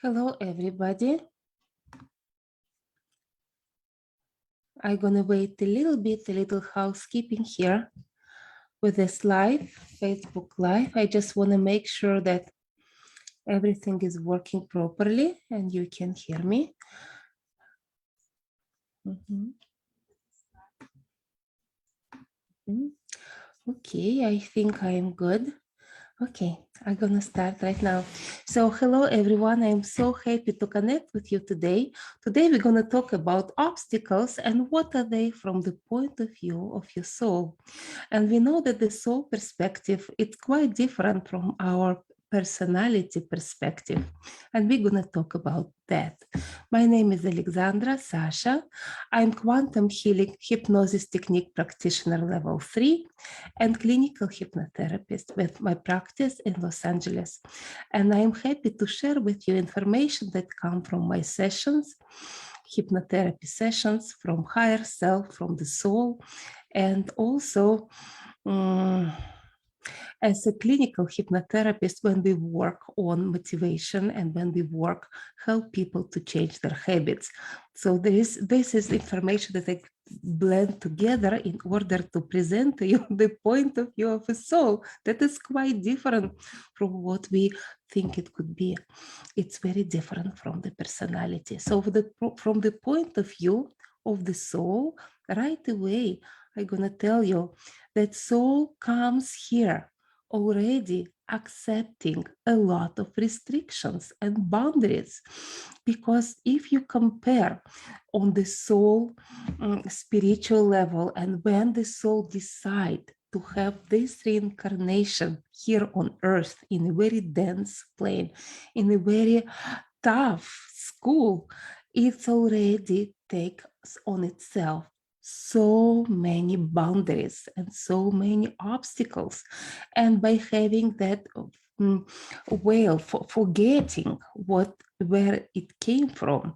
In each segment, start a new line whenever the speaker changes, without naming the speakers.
Hello, everybody. I'm gonna wait a little housekeeping here with this live, Facebook Live. I just wanna make sure that everything is working properly and you can hear me. Okay, I think I am good. Okay, I'm gonna start right now. So hello everyone, I'm so happy to connect with you today. Today we're gonna talk about obstacles and what are they from the point of view of your soul. And we know that the soul perspective, it's quite different from our personality perspective. And we're gonna talk about that. My name is Alexandra Sasha. I'm quantum healing hypnosis technique practitioner level 3 and clinical hypnotherapist with my practice in Los Angeles. And I'm happy to share with you information that come from my sessions, hypnotherapy sessions from higher self, from the soul, and also as a clinical hypnotherapist, when we work on motivation and when we work, help people to change their habits. So this is information that I blend together in order to present to you the point of view of a soul that is quite different from what we think it could be. It's very different from the personality. So from the point of view of the soul, right away, I'm gonna tell you that soul comes here already accepting a lot of restrictions and boundaries. Because if you compare on the soul spiritual level, and when the soul decide to have this reincarnation here on earth in a very dense plane, in a very tough school, it's already takes on itself so many boundaries and so many obstacles. And by having that way of forgetting where it came from,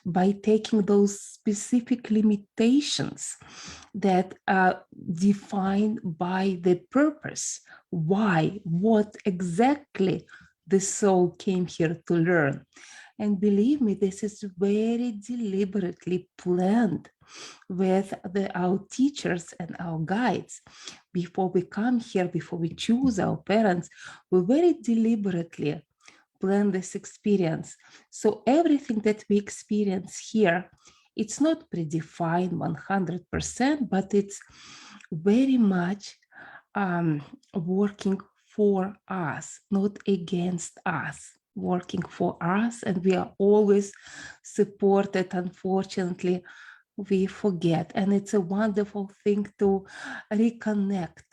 by taking those specific limitations that are defined by the purpose, why, what exactly the soul came here to learn. And believe me, this is very deliberately planned with our teachers and our guides. Before we come here, before we choose our parents, we very deliberately plan this experience. So everything that we experience here, it's not predefined 100%, but it's very much working for us, not against us, working for us. And we are always supported. Unfortunately, we forget. And it's a wonderful thing to reconnect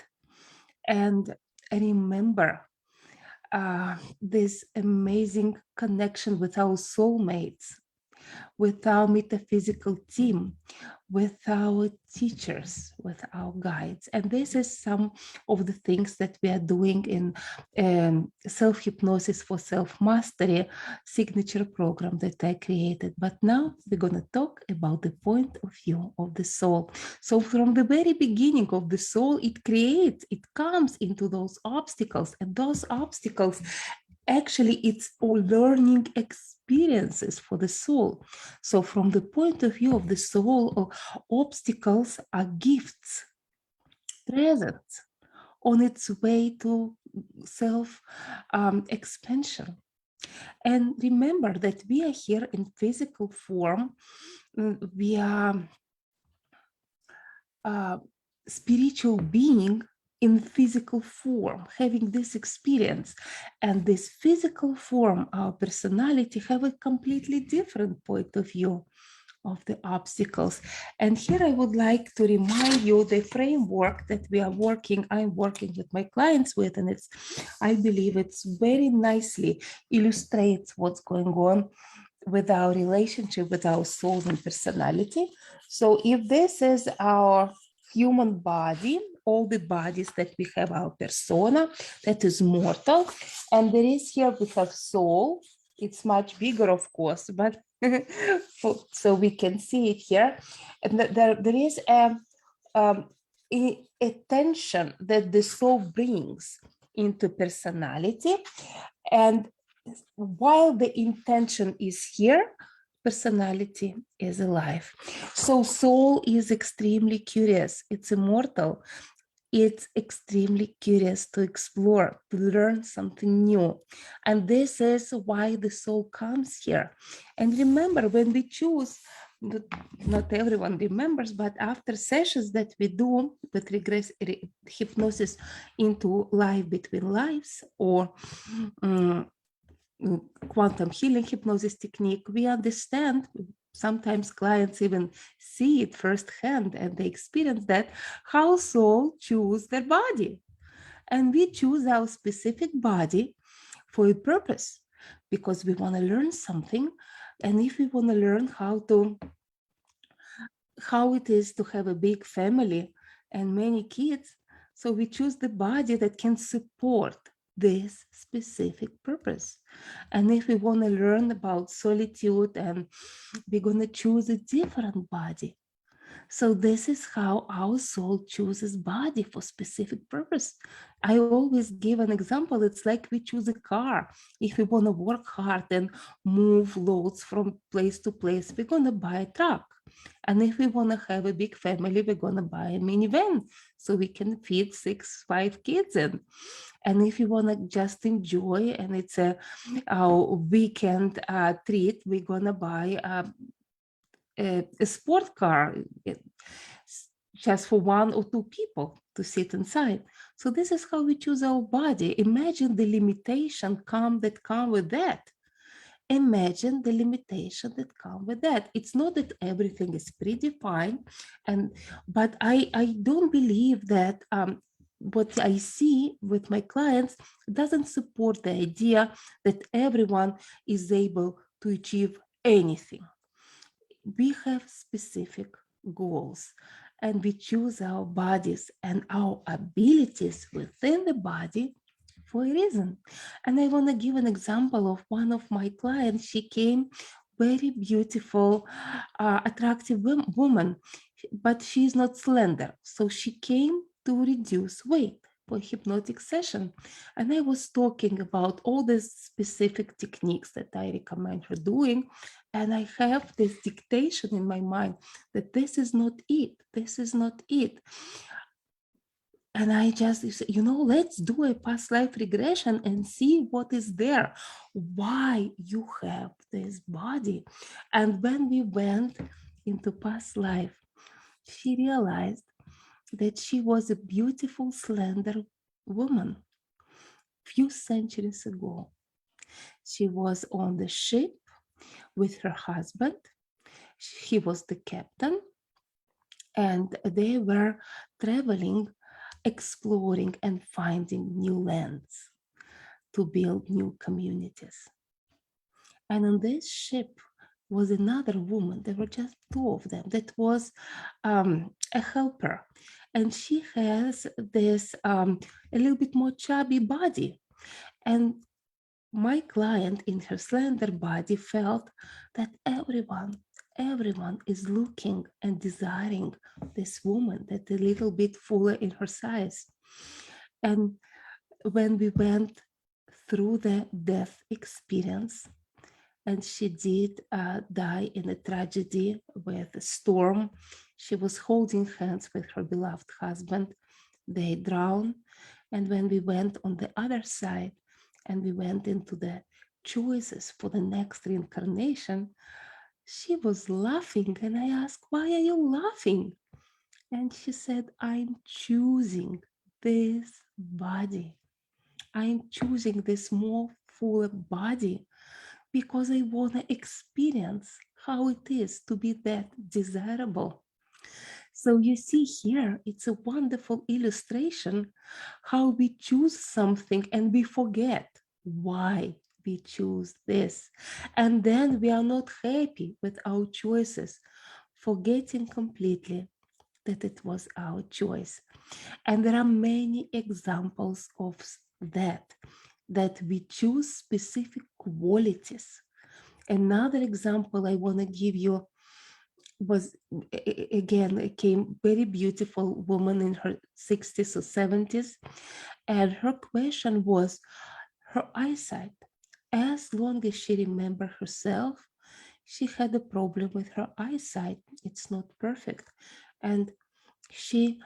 and remember this amazing connection with our soulmates, with our metaphysical team, with our teachers, with our guides. And this is some of the things that we are doing in self-hypnosis for self-mastery signature program that I created. But now we're going to talk about the point of view of the soul. So from the very beginning of the soul, it comes into those obstacles, and those obstacles actually it's all learning experiences for the soul. So from the point of view of the soul, obstacles are gifts, presents on its way to self expansion. And remember that we are here in physical form. We are spiritual being in physical form, having this experience. And this physical form, our personality, have a completely different point of view of the obstacles. And here I would like to remind you the framework that I'm working with my clients with, and I believe it's very nicely illustrates what's going on with our relationship with our soul and personality. So if this is our human body, all the bodies that we have, our persona, that is mortal, and there is here we have soul. It's much bigger, of course, but so we can see it here. And there is a tension that the soul brings into personality, and while the intention is here, personality is alive. So soul is extremely curious. It's immortal. It's extremely curious to explore, to learn something new. And this is why the soul comes here. And remember, when we choose, not everyone remembers, but after sessions that we do with hypnosis into life between lives, or quantum healing hypnosis technique, we understand, sometimes clients even see it firsthand and they experience that, how soul choose their body. And we choose our specific body for a purpose, because we want to learn something. And if we want to learn how it is to have a big family and many kids, so we choose the body that can support this specific purpose. And if we want to learn about solitude, and we're going to choose a different body. So this is how our soul chooses body for specific purpose. I always give an example. It's like we choose a car. If we want to work hard and move loads from place to place, we're going to buy a truck. And if we want to have a big family, we're going to buy a minivan so we can feed 5 kids in. And if you want to just enjoy, and it's our weekend treat, we're going to buy a sport car just for 1 or 2 people to sit inside. So this is how we choose our body. Imagine the limitation that come with that. Imagine the limitation that come with that. It's not that everything is predefined, but I don't believe that what I see with my clients doesn't support the idea that everyone is able to achieve anything. We have specific goals, and we choose our bodies and our abilities within the body for a reason. And I want to give an example of one of my clients. She came, very beautiful, attractive woman, but she's not slender. So she came to reduce weight for a hypnotic session. And I was talking about all the specific techniques that I recommend her doing. And I have this dictation in my mind that this is not it. This is not it. And I just, let's do a past life regression and see what is there, why you have this body. And when we went into past life, she realized that she was a beautiful, slender woman. Few centuries ago, she was on the ship with her husband. He was the captain, and they were traveling, exploring and finding new lands to build new communities. And on this ship was another woman. There were just 2 of them. That was a helper. And she has this a little bit more chubby body. And my client, in her slender body, felt that everyone is looking and desiring this woman that a little bit fuller in her size. And when we went through the death experience, and she did die in a tragedy with a storm, she was holding hands with her beloved husband. They drowned. And when we went on the other side and we went into the choices for the next reincarnation, she was laughing. And I asked, why are you laughing? And she said, I'm choosing this body. I'm choosing this more fuller body because I want to experience how it is to be that desirable. So you see here, it's a wonderful illustration how we choose something and we forget why we choose this. And then we are not happy with our choices, forgetting completely that it was our choice. And there are many examples of that we choose specific qualities. Another example I want to give you was, again, came very beautiful woman in her 60s or 70s. And her question was her eyesight. as long as she remembered herself, she had a problem with her eyesight. It's not perfect. And she,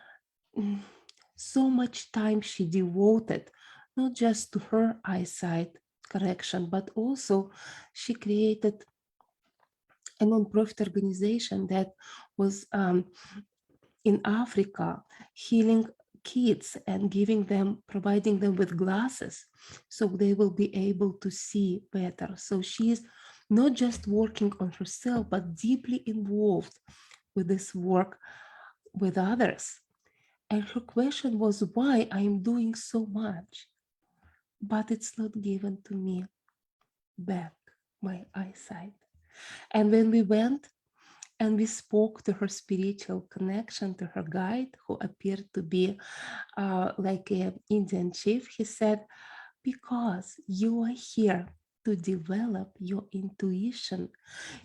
so much time she devoted, not just to her eyesight correction, but also she created a non-profit organization that was in Africa healing kids and providing them with glasses so they will be able to see better. So she is not just working on herself, but deeply involved with this work with others. And her question was, why I'm doing so much, but it's not given to me back, my eyesight. And when we went and we spoke to her spiritual connection, to her guide, who appeared to be like an Indian chief, he said, because you are here to develop your intuition,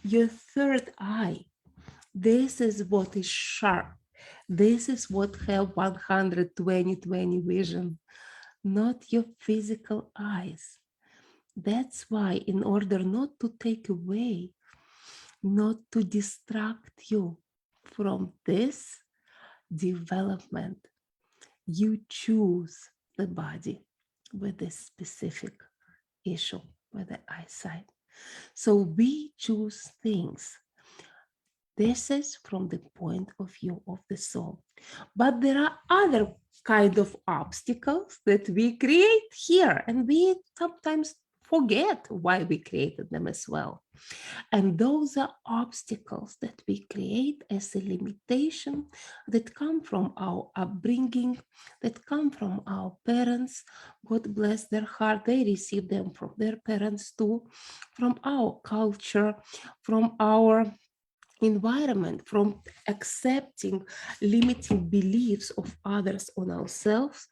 your third eye. This is what is sharp. This is what have 120/20 vision, not your physical eyes. That's why, in order not to take away, not to distract you from this development, you choose the body with this specific issue with the eyesight. So we choose things. This is from the point of view of the soul. But there are other kind of obstacles that we create here, and we sometimes forget why we created them as well. And those are obstacles that we create as a limitation that come from our upbringing, that come from our parents. God bless their heart, they receive them from their parents too, from our culture, from our environment, from accepting limiting beliefs of others on ourselves,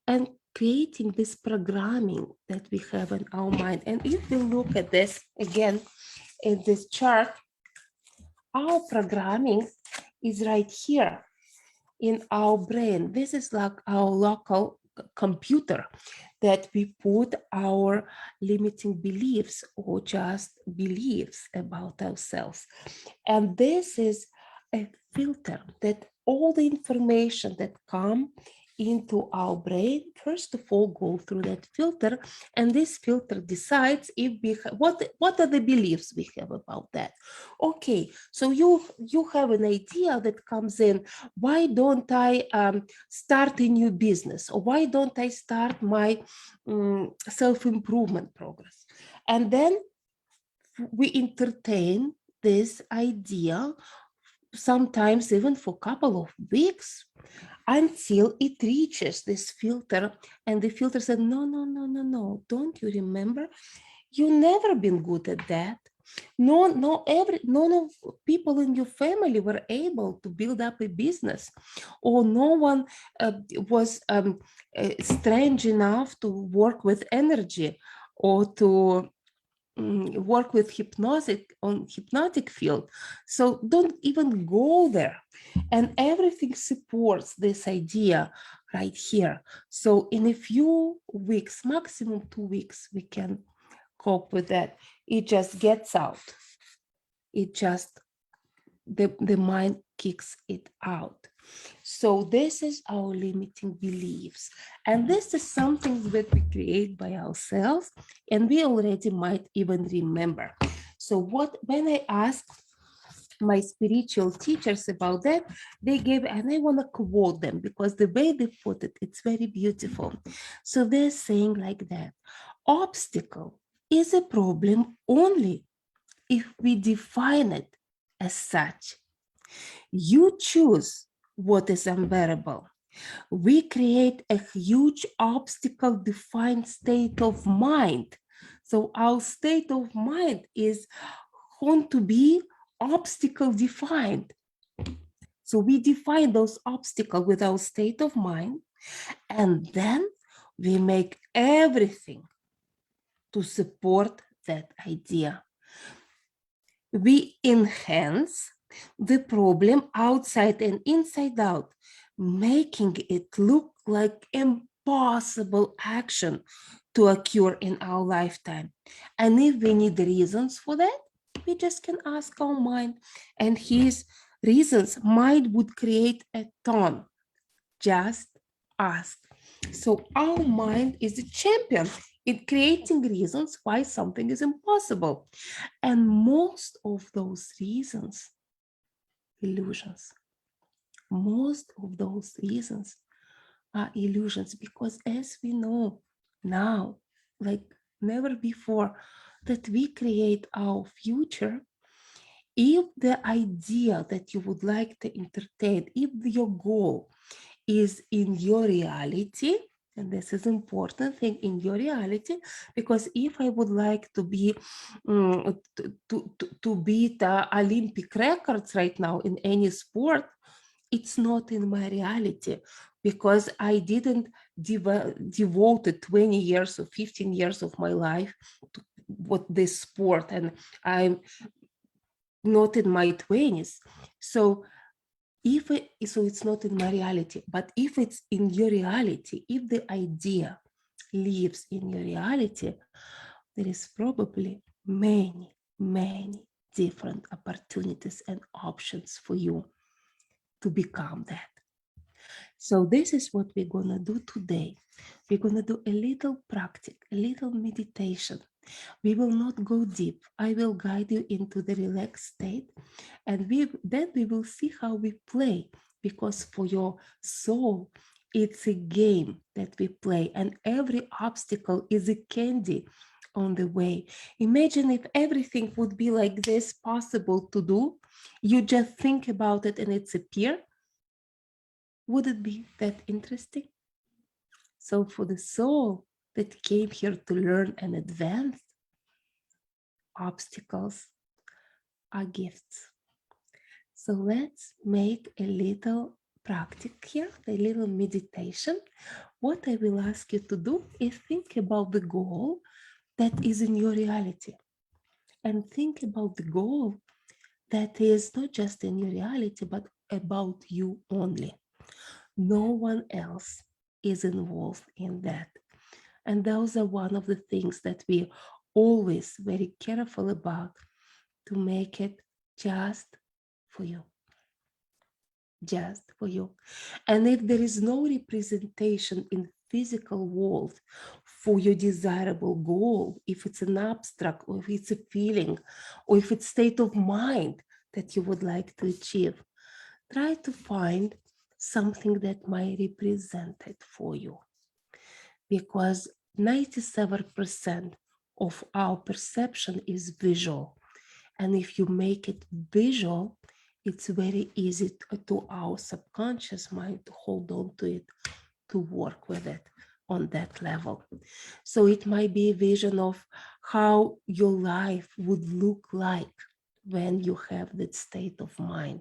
and creating this programming that we have in our mind. And if we look at this again in this chart, our programming is right here in our brain. This is like our local computer that we put our limiting beliefs or just beliefs about ourselves. And this is a filter that all the information that come into our brain, first of all, go through that filter, and this filter decides if we what are the beliefs we have about that. Okay, so you have an idea that comes in, why don't I start a new business, or why don't I start my self-improvement progress? And then we entertain this idea, sometimes even for a couple of weeks, until it reaches this filter, and the filter said, no, don't you remember? You never been good at that. None of people in your family were able to build up a business, or no one was strange enough to work with energy or to work with hypnotic field. So don't even go there. And everything supports this idea right here. So in a few weeks, maximum 2 weeks, we can cope with that. It just gets out. It just, the mind kicks it out. So this is our limiting beliefs. And this is something that we create by ourselves, and we already might even remember. So when I asked my spiritual teachers about that, they gave, and I want to quote them because the way they put it, it's very beautiful. So they're saying like that: obstacle is a problem only if we define it as such. You choose what is unbearable. We create a huge obstacle defined state of mind. So our state of mind is going to be obstacle defined. So we define those obstacles with our state of mind, and then we make everything to support that idea. We enhance the problem outside and inside out, making it look like impossible action to occur in our lifetime. And if we need reasons for that, we just can ask our mind, and his reasons, mind would create a ton. Just ask. So our mind is a champion in creating reasons why something is impossible. And most of those reasons, illusions. Most of those reasons are illusions, because as we know now, like never before, that we create our future. If the idea that you would like to entertain, if your goal is in your reality, and this is important thing, in your reality, because if I would like to be to beat Olympic records right now in any sport, it's not in my reality, because I didn't devoted 20 years or 15 years of my life to what this sport, and I'm not in my 20s. So so it's not in my reality. But if it's in your reality, if the idea lives in your reality, there is probably many different opportunities and options for you to become that. So this is what we're gonna do today. We're gonna do a little practice, a little meditation. We will not go deep. I will guide you into the relaxed state, and then we will see how we play, because for your soul, it's a game that we play, and every obstacle is a candy on the way. Imagine if everything would be like this possible to do. You just think about it and it's appear. Would it be that interesting? So for the soul that came here to learn and advance, obstacles are gifts. So let's make a little practice here, a little meditation. What I will ask you to do is think about the goal that is in your reality, and think about the goal that is not just in your reality, but about you only. No one else is involved in that. And those are one of the things that we always very careful about, to make it just for you. Just for you. And if there is no representation in physical world for your desirable goal, if it's an abstract, or if it's a feeling, or if it's state of mind that you would like to achieve, try to find something that might represent it for you. Because 97% of our perception is visual. And if you make it visual, it's very easy to our subconscious mind to hold on to it, to work with it on that level. So it might be a vision of how your life would look like when you have that state of mind,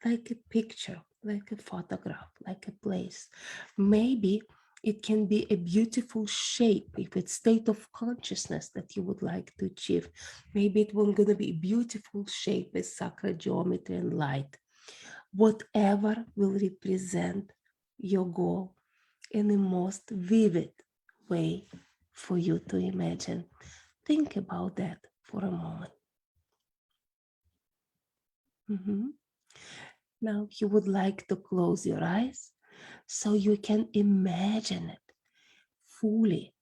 like a picture, like a photograph, like a place. Maybe it can be a beautiful shape if it's state of consciousness that you would like to achieve. Maybe it will gonna be a beautiful shape with sacred geometry and light. Whatever will represent your goal in the most vivid way for you to imagine. Think about that for a moment. Now you would like to close your eyes so you can imagine it fully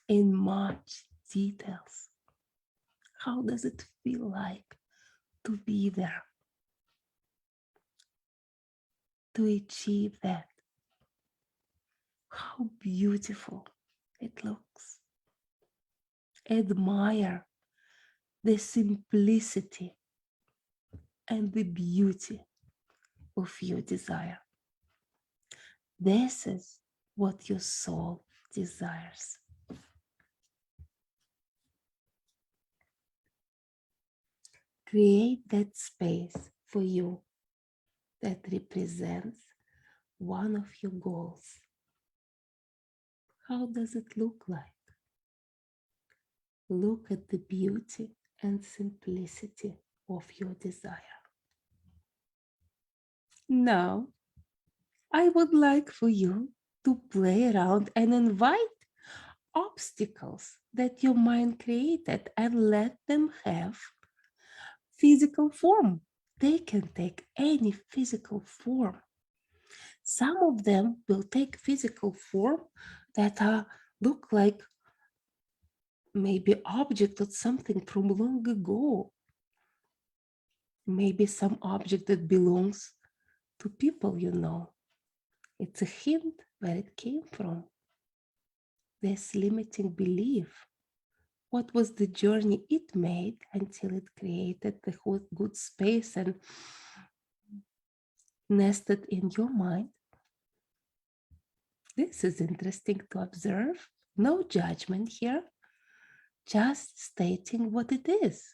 in much details. How does it feel like to be there, to achieve that? How beautiful it looks. Admire the simplicity and the beauty of your desire. This is what your soul desires. Create that space for you that represents one of your goals. How does it look like? Look at the beauty and simplicity of your desire. Now, I would like for you to play around and invite obstacles that your mind created and let them have physical form. They can take any physical form. Some of them will take physical form that look like maybe object of something from long ago. Maybe some object that belongs to people you know. It's a hint where it came from. This limiting belief. What was the journey it made until it created the whole good space and nested in your mind? This is interesting to observe. No judgment here, just stating what it is.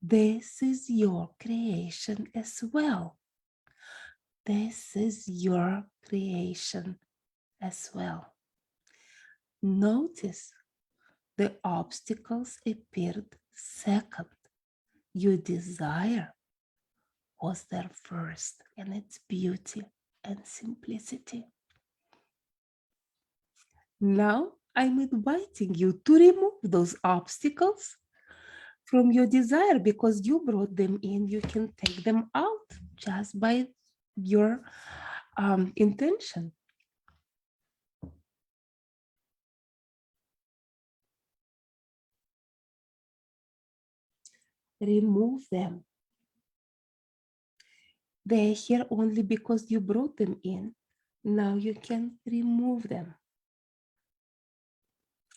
This is your creation as well. This is your creation as well. Notice the obstacles appeared second. Your desire was there first in its beauty and simplicity. Now I'm inviting you to remove those obstacles from your desire because you brought them in. You can take them out just by your intention. Remove them. They're here only because you brought them in. Now you can remove them.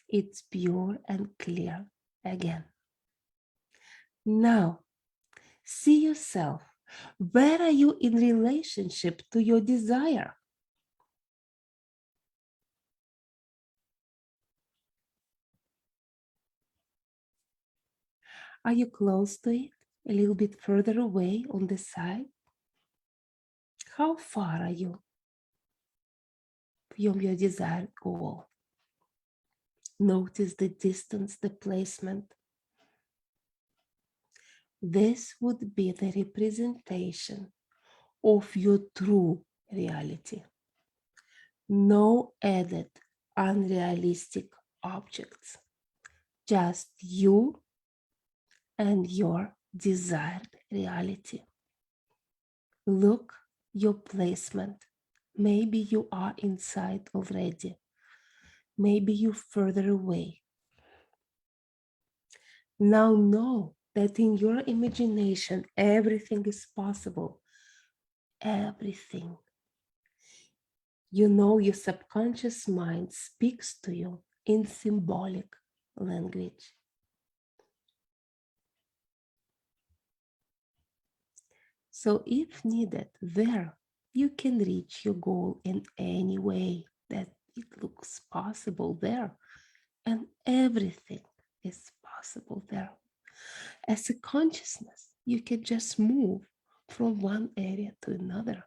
It's pure and clear again. Now, see yourself. Where are you in relationship to your desire? Are you close to it? A little bit further away on the side? How far are you from your desired goal? Notice the distance, the placement. This would be the representation of your true reality. No added unrealistic objects, just you and your desired reality. Look your placement. Maybe you are inside already. Maybe you're further away. Now know that in your imagination, everything is possible. Everything. You know your subconscious mind speaks to you in symbolic language. So if needed, there you can reach your goal in any way that it looks possible there. And everything is possible there. As a consciousness, you can just move from one area to another.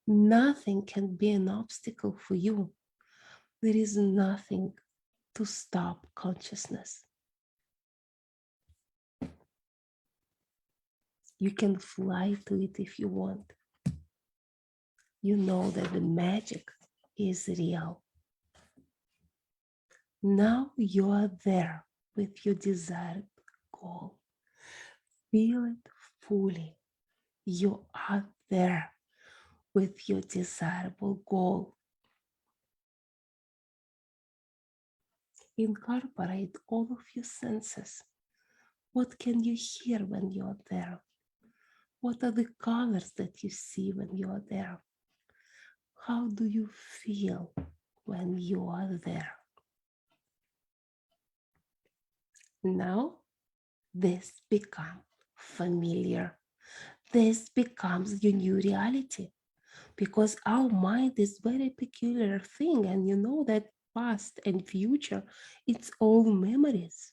Nothing can be an obstacle for you. There is nothing to stop consciousness. You can fly to it if you want. You know that the magic is real. Now you are there with your desired goal. Feel it fully. You are there with your desirable goal. Incorporate all of your senses. What can you hear when you are there? What are the colors that you see when you are there? How do you feel when you are there? Now, this becomes familiar. This becomes your new reality because our mind is very peculiar thing, and you know that past and future, it's all memories.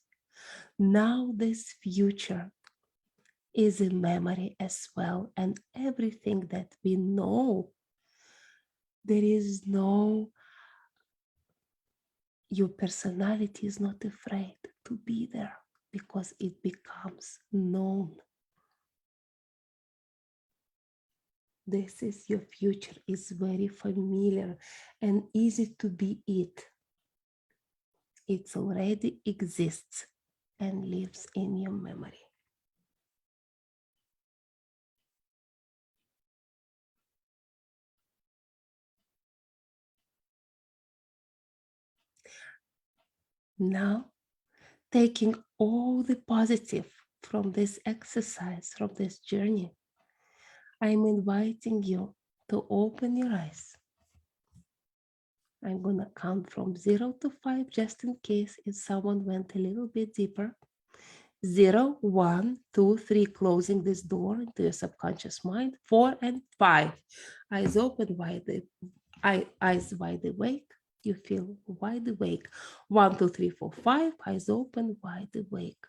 Now this future is a memory as well, and everything that we know, there is no, your personality is not afraid to be there because it becomes known. This is your future, is very familiar and easy to be it. it already exists and lives in your memory. Now, taking all the positive from this exercise, from this journey, I'm inviting you to open your eyes. I'm going to count from 0 to 5 just in case if someone went a little bit deeper. 0, 1, 2, 3, closing this door into your subconscious mind. 4 and 5. Eyes open, eyes wide awake. You feel wide awake. 1, 2, 3, 4, 5. Eyes open, wide awake.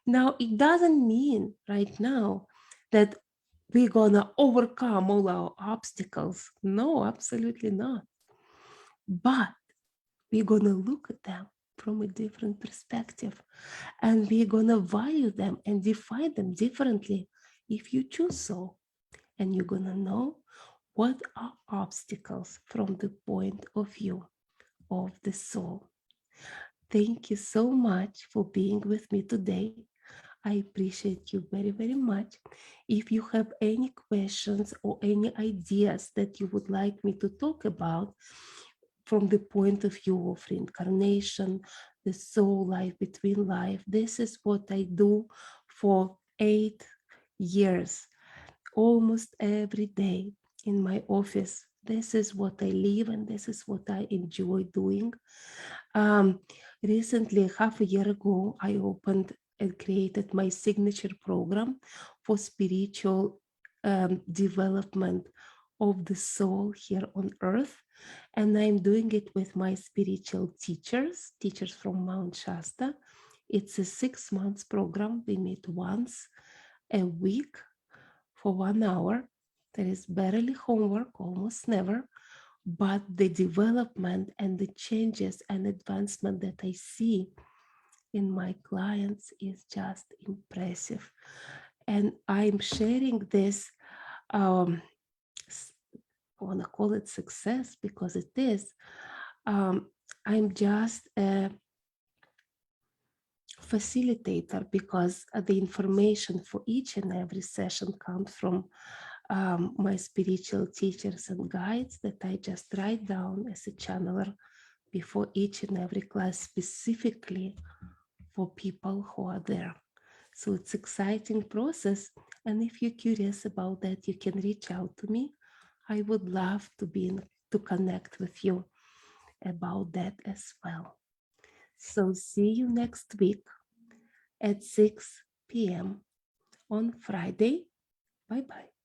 Now, it doesn't mean right now that we're going to overcome all our obstacles. No, absolutely not. But we're going to look at them from a different perspective, and we're going to value them and define them differently if you choose so. And you're going to know what are obstacles from the point of view of the soul. Thank you so much for being with me today. I appreciate you very, very much. If you have any questions or any ideas that you would like me to talk about from the point of view of reincarnation, the soul life between life, this is what I do for 8 years, almost every day in my office. This is what I live and this is what I enjoy doing. Recently, half a year ago, I opened and created my signature program for spiritual development of the soul here on earth. And I'm doing it with my spiritual teachers from Mount Shasta. It's a 6 months program. We meet once a week for 1 hour. There is barely homework, almost never, but the development and the changes and advancement that I see in my clients is just impressive. And I'm sharing this, I want to call it success because it is. I'm just a facilitator because the information for each and every session comes from my spiritual teachers and guides that I just write down as a channeler before each and every class specifically for people who are there. So it's an exciting process. And if you're curious about that, you can reach out to me. I would love to connect with you about that as well. So see you next week at 6 p.m. on Friday. Bye-bye.